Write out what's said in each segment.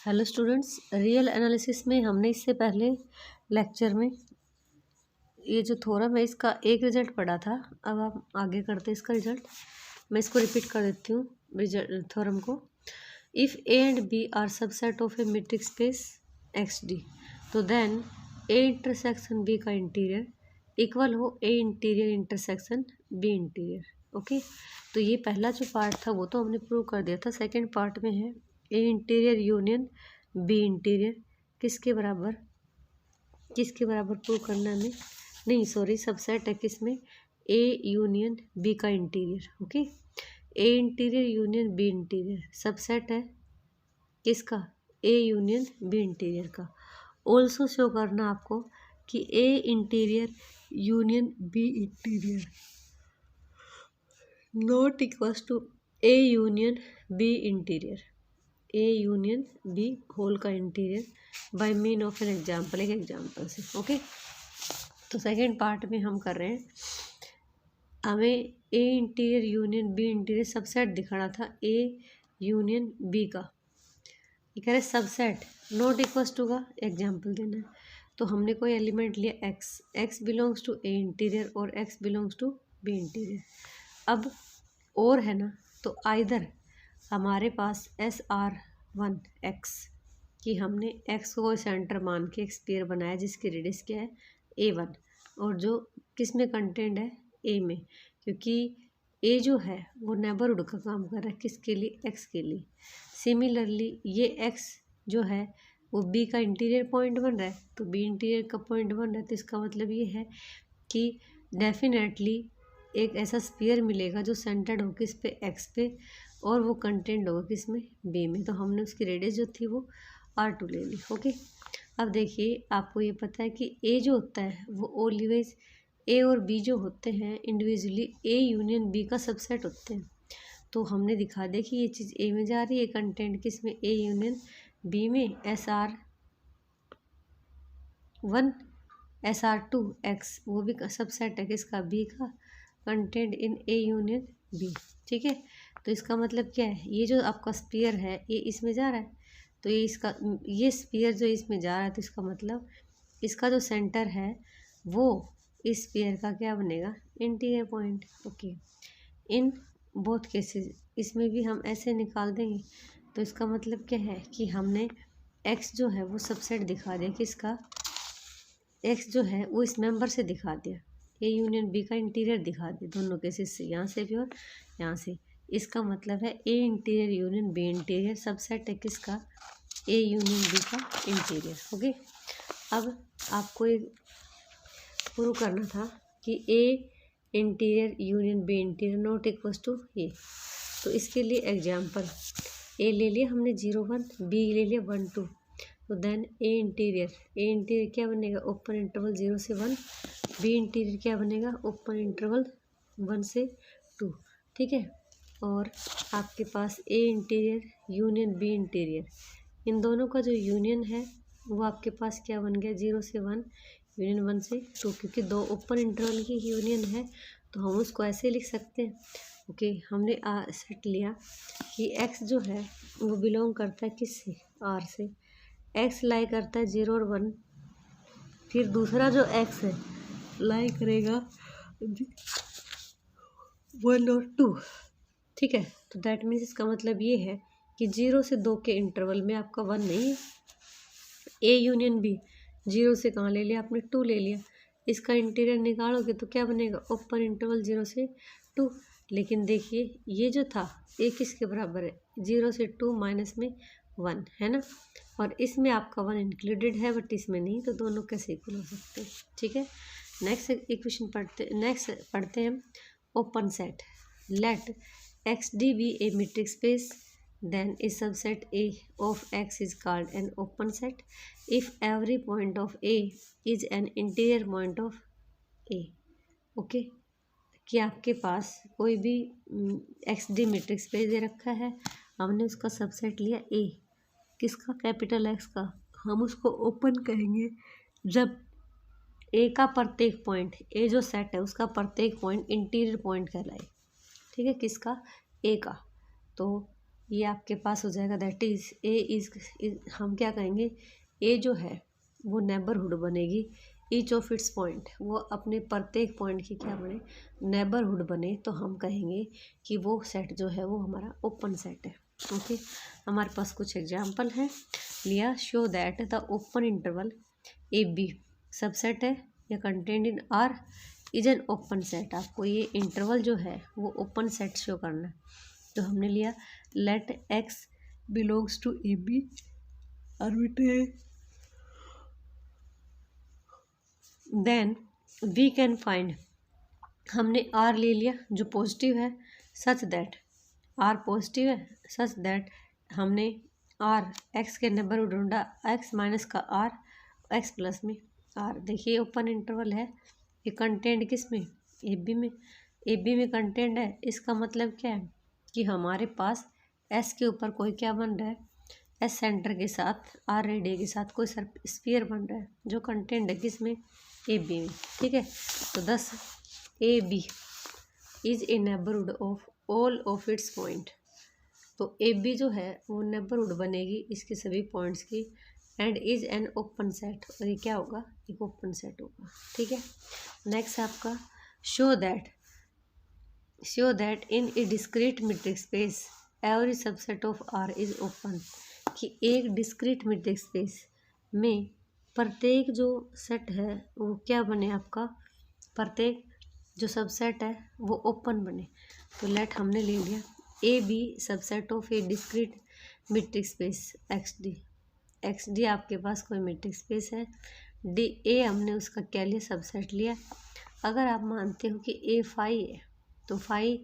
Hello students, real analysis में हमने इससे पहले लेक्चर में ये जो थ्योरम है इसका एक रिजल्ट पढ़ा था। अब हम आगे करते हैं इसका रिजल्ट। मैं इसको रिपीट कर देती हूँ रिजल्ट थ्योरम को। If A and B are subset of a metric space X D, तो देन ए इंटरसेक्शन बी का इंटीरियर इक्वल हो A interior intersection B interior. Okay, तो ये पहला जो पार्ट था वो तो हमने प्रूव कर दिया था। सेकेंड पार्ट में है A interior union B interior किसके बराबर प्रूव करना है हमें। नहीं सॉरी, सबसेट है किसमें, ए यूनियन बी का interior. Okay, A interior union B interior subset है किसका, ए यूनियन बी इंटीरियर का। ऑल्सो शो करना आपको कि A interior union B interior not equals to A union B interior, A union B whole का interior by mean of an example, एक example से। Okay, तो सेकेंड पार्ट में हम कर रहे हैं, हमें A interior union B interior subset दिखाना था ए यूनियन बी का। ये कह रहे सबसेट नॉट इक्वल्स टू का एग्जाम्पल देना है। तो हमने कोई एलिमेंट लिया X, X belongs to A interior और X belongs to B interior. अब और है ना, तो आइदर हमारे पास एस आर वन एक्स कि हमने एक्स को सेंटर मान के एक स्फीयर बनाया जिसकी रेडियस क्या है ए वन, और जो किस में कंटेंट है ए में, क्योंकि ए जो है वो नेबरहुड का काम कर रहा है किसके लिए, एक्स के लिए। सिमिलरली ये एक्स जो है वो बी का इंटीरियर पॉइंट बन रहा है, तो बी इंटीरियर का पॉइंट बन रहा है, तो इसका मतलब ये है कि डेफिनेटली एक ऐसा स्फीयर मिलेगा जो सेंटर्ड हो किस पे, एक्स पे, और वो कंटेंट होगा किस में, बी में। तो हमने उसकी रेडियस जो थी वो R2 ले ली। ओके, अब देखिए आपको ये पता है कि ए जो होता है वो ऑलवेज, ए और बी जो होते हैं इंडिविजुअली ए यूनियन बी का सबसेट होते हैं। तो हमने दिखा दिया कि ये चीज़ ए में जा रही है, कंटेंट किस में, ए यूनियन बी में, SR1 SR2 एक्स वो भी सबसेट है किसका, बी का, content in A union B. ठीक है, तो इसका मतलब क्या है, ये जो आपका स्फीयर है ये इसमें जा रहा है, तो ये इसका, ये स्फीयर जो इसमें जा रहा है तो इसका मतलब इसका जो सेंटर है वो इस स्फीयर का क्या बनेगा, interior point. Okay, in both cases इसमें भी हम ऐसे निकाल देंगे। तो इसका मतलब क्या है कि हमने एक्स जो है वो सबसेट दिखा दिया किसका, एक्स जो है वो इस मेंबर से दिखा दिया, ए यूनियन बी का इंटीरियर दिखा दिया दोनों केसेस से, यहाँ से भी और यहाँ से। इसका मतलब है A interior union B interior subset है किसका, ए यूनियन बी का इंटीरियर। ओके, अब आपको एक प्रूव करना था कि A interior union B interior not equals to A. तो इसके लिए एग्जांपल, ए ले लिया हमने 0 1, बी ले लिया 1 2, तो देन ए इंटीरियर क्या बनेगा, ओपन इंटरवल 0 से 1, बी इंटीरियर क्या बनेगा, ओपन इंटरवल 1 से 2। ठीक है, और आपके पास ए इंटीरियर यूनियन बी इंटीरियर, इन दोनों का जो यूनियन है वो आपके पास क्या बन गया, 0 से 1 यूनियन 1 से 2, क्योंकि दो ओपन इंटरवल की यूनियन है तो हम उसको ऐसे लिख सकते हैं। ओके, हमने सेट लिया कि एक्स जो है वो बिलोंग करता है किससे, आर से, एक्स लाई करता है 0 और 1, फिर दूसरा जो एक्स है लाई करेगा 1 और 2। ठीक है, तो दैट मीन्स इसका मतलब ये है कि 0 से 2 के इंटरवल में आपका 1 नहीं है, ए यूनियन बी 0 से कहाँ ले लिया आपने, 2 ले लिया, इसका इंटीरियर निकालोगे तो क्या बनेगा, ओपन इंटरवल 0 से 2। लेकिन देखिए ये जो था ए किसके बराबर है, 0 से 2 माइनस में 1 है ना, और इसमें आपका 1 इंक्लूडेड है बट इसमें नहीं, तो दोनों कैसे इक्वल हो सकते हैं। ठीक है, नेक्स्ट इक्वेशन पढ़ते हैं open set, let X D be a metric space, then a subset A of X is called an open set if every point of A is an interior point of A. Okay, कि आपके पास कोई भी x D matrix space दे रखा है, हमने उसका subset लिया A किसका, कैपिटल एक्स का, हम उसको ओपन कहेंगे जब ए का प्रत्येक पॉइंट, ए जो सेट है उसका प्रत्येक पॉइंट इंटीरियर पॉइंट कहलाए। ठीक है, किसका, ए का। तो ये आपके पास हो जाएगा दैट इज ए इज, हम क्या कहेंगे, ए जो है वो नेबरहुड बनेगी ईच ऑफ इट्स पॉइंट, वो अपने प्रत्येक पॉइंट की क्या बने, नेबरहुड बने, तो हम कहेंगे कि वो सेट जो है वो हमारा ओपन सेट है। ओके, हमारे पास कुछ एग्जाम्पल हैं लिया। Show that the open interval A B subset है या content in R is an open set. आपको ये इंटरवल जो है वो ओपन सेट शो करना है। तो हमने लिया let X belongs to A B arbitrary, then we can find, हमने आर ले लिया जो पॉजिटिव है, सच दैट आर पॉजिटिव है, सच दैट हमने आर एक्स के नेबरहुड ढूंढा, एक्स माइनस का आर, एक्स प्लस में आर। देखिए ओपन इंटरवल है, ये कंटेंट किस में, ए बी में, ए बी में कंटेंट है। इसका मतलब क्या है कि हमारे पास एस के ऊपर कोई क्या बन रहा है, एस सेंटर के साथ आर रेडियस के साथ कोई स्फीयर बन रहा है जो कंटेंट है किस में, ए बी में। ठीक है, तो thus A B is a neighbourhood of all of its point. तो ए बी जो है वो नेबरहुड बनेगी इसके सभी पॉइंट्स की, and is an open set, और ये क्या होगा, एक ओपन सेट होगा। ठीक है, नेक्स्ट आपका show that in a discrete metric space every subset of R is open, कि एक डिस्क्रीट मीट्रिक स्पेस में प्रत्येक जो सेट है वो क्या बने, आपका प्रत्येक जो सबसेट है वो ओपन बने। तो लेट हमने ले लिया A B subset of a discrete metric space X D आपके पास कोई मीट्रिक स्पेस है, डी ए हमने उसका क्या लिया, सबसेट लिया। अगर आप मानते हो कि ए फाई है तो फाई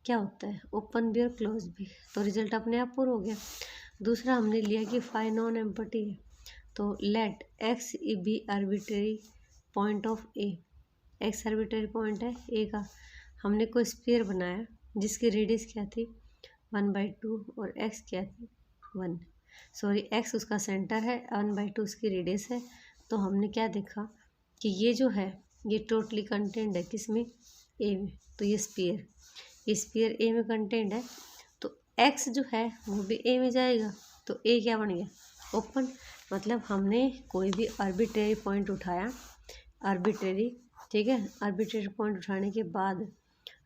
क्या होता है, ओपन भी और क्लोज भी, तो रिजल्ट अपने आप पूरा हो गया। दूसरा हमने लिया कि फाई नॉन एम्पटी है, तो let X be arbitrary point of A, X arbitrary point है ए का। हमने कोई स्फीयर बनाया जिसकी रेडियस क्या थी 1/2 और एक्स क्या थी 1, सॉरी एक्स उसका सेंटर है, 1/2 उसकी रेडियस है। तो हमने क्या देखा कि ये जो है ये टोटली कंटेंट है किसमें, ए में। तो ये स्फीयर ए में कंटेंट है, तो एक्स जो है वो भी ए में जाएगा, तो ए क्या बन गया, ओपन। मतलब हमने कोई भी आर्बिट्रेरी पॉइंट उठाया, आर्बिट्रेरी, ठीक है, आर्बिट्रेरी पॉइंट उठाने के बाद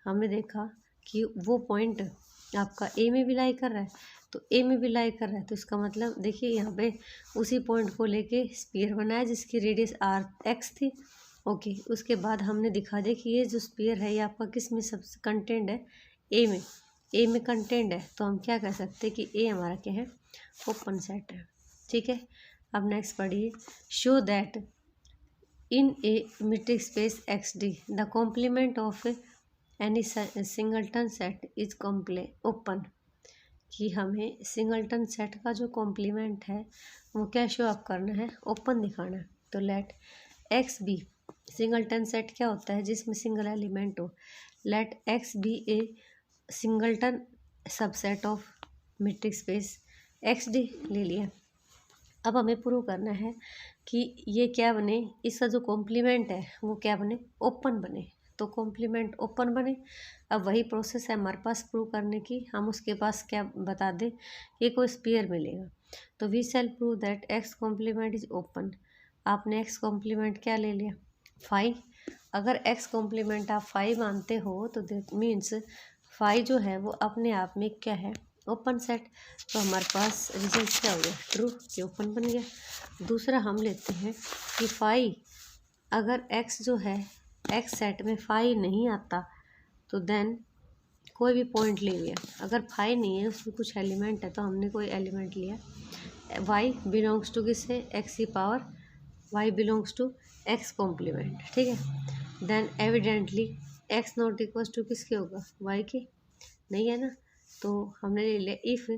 हमने देखा कि वो पॉइंट आपका ए में भी लाई कर रहा है, तो ए में भी लाई कर रहा है, तो इसका मतलब देखिए यहाँ पे उसी पॉइंट को लेके स्फीयर बनाया जिसकी रेडियस आर एक्स थी। ओके, उसके बाद हमने दिखा दिया कि ये जो स्फीयर है ये आपका किस में सब कंटेंट है, ए में कंटेंट है। तो हम क्या कह सकते हैं कि ए हमारा क्या है, ओपन सेट है। ठीक है, अब नेक्स्ट पढ़िए। Show that in a metric space X D the complement of any singleton set is open, कि हमें सिंगलटन सेट का जो कॉम्प्लीमेंट है वो क्या शो अप करना है, ओपन दिखाना है। तो let X be, singleton set क्या होता है, जिसमें सिंगल एलिमेंट हो। Let X be a singleton subset of metric space X D ले लिया। अब हमें प्रूव करना है कि ये क्या बने, इसका जो कॉम्प्लीमेंट है वो क्या बने, ओपन बने। तो कॉम्प्लीमेंट ओपन बने। अब वही प्रोसेस है हमारे पास प्रूव करने की, हम उसके पास क्या बता दें, ये कोई स्पीयर मिलेगा। तो we shall prove that X complement is open. आपने एक्स कॉम्प्लीमेंट क्या ले लिया, 5। अगर एक्स कॉम्प्लीमेंट आप 5 मानते हो तो दैट मीन्स 5 जो है वो अपने आप में क्या है, ओपन सेट। तो हमारे पास रिजल्ट क्या हो गया, ट्रू, कि ओपन बन गया। दूसरा हम लेते हैं कि 5, अगर एक्स जो है एक्स सेट में 5 नहीं आता तो देन कोई भी पॉइंट ले लिया, अगर 5 नहीं है उसमें कुछ एलिमेंट है तो हमने कोई एलिमेंट लिया, y बिलोंग्स टू किससे, एक्स की power y belongs to X complement. ठीक है, then evidently X not equals to किसके होगा, y के, नहीं है ना। तो हमने ले लिया इफ़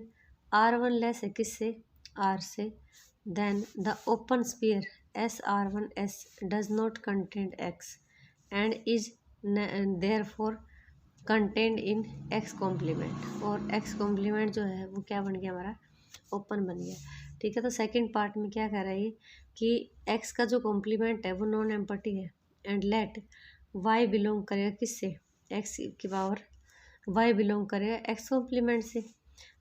R1 लेस है किससे, R से, then the open sphere SR1S does not contain X and is therefore content in X complement. और एक्स कॉम्प्लीमेंट जो है वो क्या बन गया, हमारा ओपन बन गया। ठीक है, तो सेकंड पार्ट में क्या कह रहा है कि एक्स का जो कॉम्प्लीमेंट है वो नॉन एम्पटी है, एंड लेट वाई बिलोंग करेगा किससे, एक्स की पावर वाई बिलोंग करेगा एक्स कॉम्प्लीमेंट से।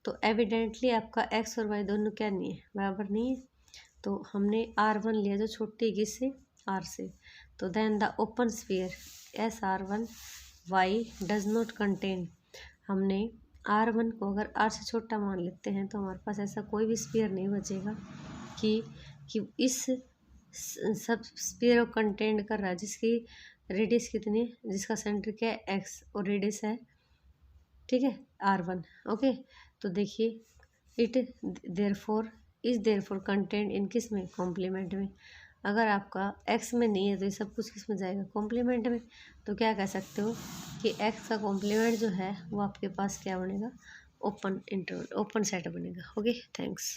तो एविडेंटली आपका एक्स और वाई दोनों क्या नहीं है, बराबर नहीं है। तो हमने R1 लिया जो छोटी है किससे, R से। तो then the open sphere SR1 Y does not contain, हमने R1 को अगर R से छोटा मान लेते हैं तो हमारे पास ऐसा कोई भी स्फीयर नहीं बचेगा कि इस सब स्फीयर को कंटेंट कर रहा है, जिसकी रेडियस कितनी है, जिसका सेंटर क्या है x और रेडियस है, ठीक है, R1। ओके, तो देखिए इट देयरफॉर कंटेंट इन किस में, कॉम्प्लीमेंट में। अगर आपका x में नहीं है तो ये सब कुछ किस में जाएगा, कॉम्प्लीमेंट में। तो क्या कह सकते हो कि x का कॉम्प्लीमेंट जो है वो आपके पास क्या बनेगा, ओपन इंटरवल, ओपन सेट बनेगा। Okay, thanks.